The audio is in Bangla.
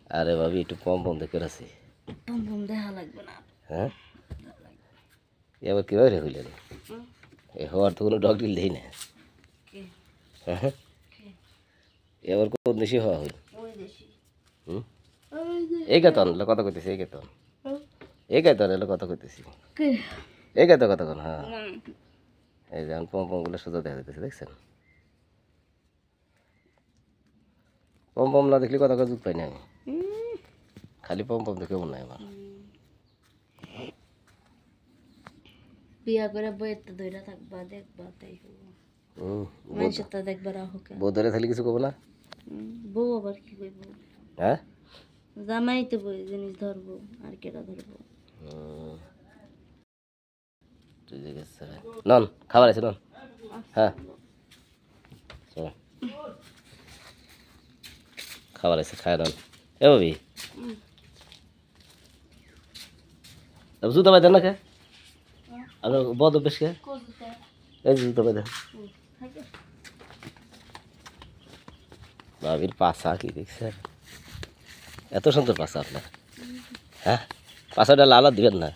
আরে ভাবি একটু পম পম দেখে আছে পম পম দেখা লাগবে না। হ্যাঁ এবার কীভাবে হইলেন এ হওয়ার তো কোনো ডগ ডিল দেই না কে হ্যাঁ কে এবার কোন দেশি হওয়া হইল ওই দেশি হুম ওই যে এই কেতন কথা কইতেছি এই কেতন এলো কথা কইতেছি কে এই কেত কতক্ষণ হ্যাঁ এই যেমন পম পমগুলো সোজা দেখা যেতেছে দেখছেন পম পম না দেখলে কথা জুত পাই না আমি খালি পম পম দেখে মনে হয় আমার বিয়া করে বইয়ের তো ধইরা থাকবা দেখবা তাই হবো মানুষের তো দেখবা রাহুকে বউ ধরে থাকলে কিছু করবো না বউ আবার কি কইব হ্যাঁ জামাই তো বই জিনিস ধরবো আর কেটা ধরবো ঠিক আছে নন খাবার আছে নন হ্যাঁ চলো খাবার আছে খায় নন এ ভাবি জুতা পাই দেন না কে আপনার বদ অভ্যেস কে এই যে জুতা পাই দেন ভাবির পাশা কি দেখছেন এত সুন্দর পাশা আপনার হ্যাঁ পাশাটা লালা দিবেন না